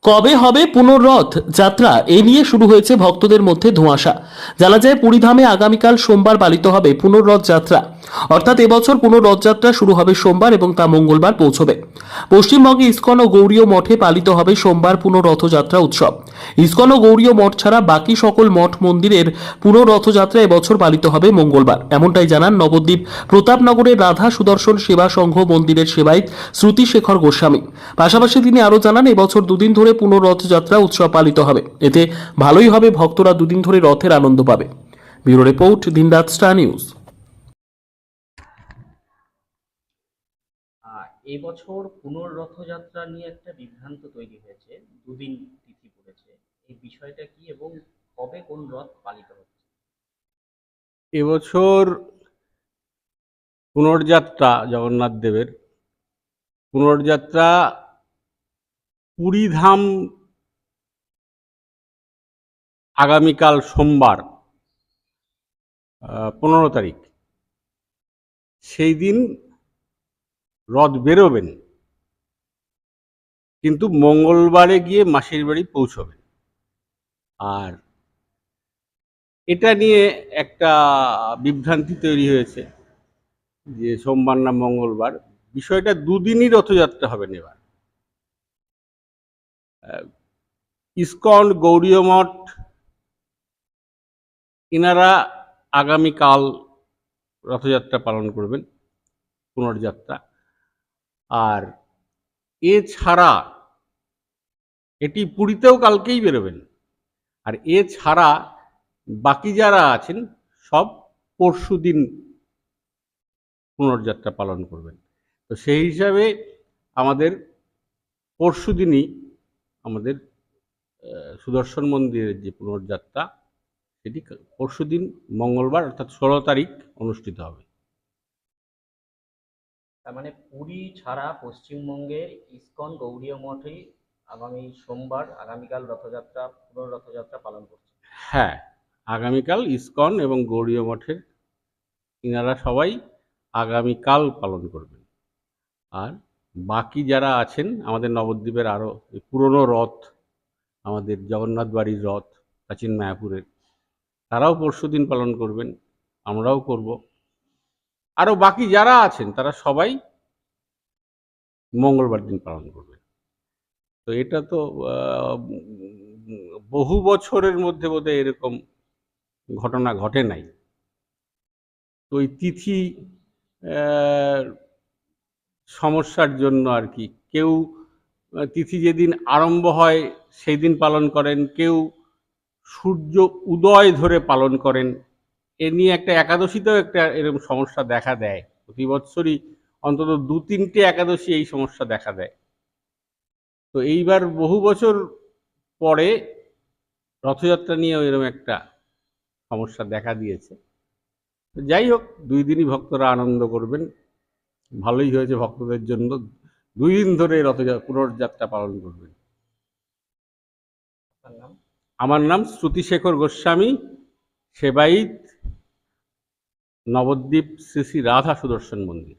কবে হবে পুনর্রথ যাত্রা এ নিয়ে শুরু হয়েছে ভক্তদের মধ্যে ধোঁয়াশা। জানা যায় পুরীধামে আগামীকাল সোমবার পালিত হবে পুনর্রথ যাত্রা। অর্থাৎ এবছর পুনর্রথযাত্রা শুরু হবে সোমবার এবং তা মঙ্গলবার পৌঁছবে। পশ্চিমবঙ্গে ইসকন ও গৌড়ীয় মঠে পালিত হবে সোমবার পুনর্রথযাত্রা উৎসব। ইসকন ও গৌড়ীয় মঠ ছাড়া বাকি সকল মঠ মন্দিরের পুনর্রথযাত্রা এবছর পালিত হবে মঙ্গলবার, এমনটাই জানান নবদ্বীপ প্রতাপনগরের রাধা সুদর্শন সেবা সংঘ মন্দিরের সেবায়িত শ্রুতিশেখর গোস্বামী। পাশাপাশি তিনি আরও জানান এবছর দুদিন ধরে পুনর্রথযাত্রা উৎসব পালিত হবে, এতে ভালোই হবে, ভক্তরা দুদিন ধরে রথের আনন্দ পাবে। ব্যুরো রিপোর্ট, দিনরাত স্টার নিউজ। এবছর পুনর্রথযাত্রা নিয়ে একটা বিভ্রান্ত তৈরি হয়েছে, দুদিন তিথি পড়েছে, এই বিষয়টা কি এবং কবে কোন রথ পালিত হচ্ছে? এবছর পুনর্যাত্রা জগন্নাথ দেবের পুনর্যাত্রা পুরীধাম আগামীকাল সোমবার 15 তারিখ, সেই দিন রথ বেরোবেন, কিন্তু মঙ্গলবারে গিয়ে মাসির বাড়ি পৌঁছবেন। আর এটা নিয়ে একটা বিভ্রান্তি তৈরি হয়েছে যে সোমবার না মঙ্গলবার। বিষয়টা দুদিনই রথযাত্রা হবেন এবার। ইসকন গৌড়ীয় মঠ এনারা আগামীকাল রথযাত্রা পালন করবেন, পুনর্যাত্রা। আর এছাড়া এটি পুরীতেও কালকেই বেরোবেন। আর এছাড়া বাকি যারা আছেন সব পরশু দিন পুনর্যাত্রা পালন করবেন। তো সেই হিসাবে আমাদের পরশু দিনই আমাদের সুদর্শন মন্দিরের যে পুনর্যাত্রা, সেটি পরশু দিন মঙ্গলবার অর্থাৎ 16 তারিখ অনুষ্ঠিত হবে। তার মানে পুরী ছাড়া পশ্চিমবঙ্গের ইসকন গৌড়ীয় মঠেই আগামী সোমবার আগামীকাল পুনর্রথযাত্রা পালন করছে। হ্যাঁ, আগামীকাল ইসকন এবং গৌড়ীয় মঠের ইনারা সবাই আগামীকাল পালন করবেন। আর বাকি যারা আছেন আমাদের নবদ্বীপের আরও পুরনো রথ, আমাদের জগন্নাথ বাড়ির রথ প্রাচীন মায়াপুরের, তারাও পরশু দিন পালন করবেন, আমরাও করব। আরও বাকি যারা আছেন তারা সবাই মঙ্গলবার দিন পালন করবেন। তো এটা তো বহু বছরের মধ্যে বোধহয় এরকম ঘটনা ঘটে নাই। তো ওই তিথি সমস্যার জন্য আর কি, কেউ তিথি যেদিন আরম্ভ হয় সেই দিন পালন করেন, কেউ সূর্য উদয় ধরে পালন করেন। এ নিয়ে একটা একাদশীতেও একটা এরকম সমস্যা দেখা দেয়। প্রতি বছরই অন্তত 2-3টে একাদশী এই সমস্যা দেখা দেয়। তো এইবার বহু বছর পরে রথযাত্রা নিয়েও এরকম একটা সমস্যা দেখা দিয়েছে। যাই হোক, 2 দিনই ভক্তরা আনন্দ করবেন, ভালোই হয়েছে ভক্তদের জন্য। 2 দিন ধরে পুনর্যাত্রা পালন করবেন। আমার নাম শ্রুতিশেখর গোস্বামী, সেবায়িত নবদ্বীপ শ্রী শ্রী রাধা সুদর্শন মন্দির।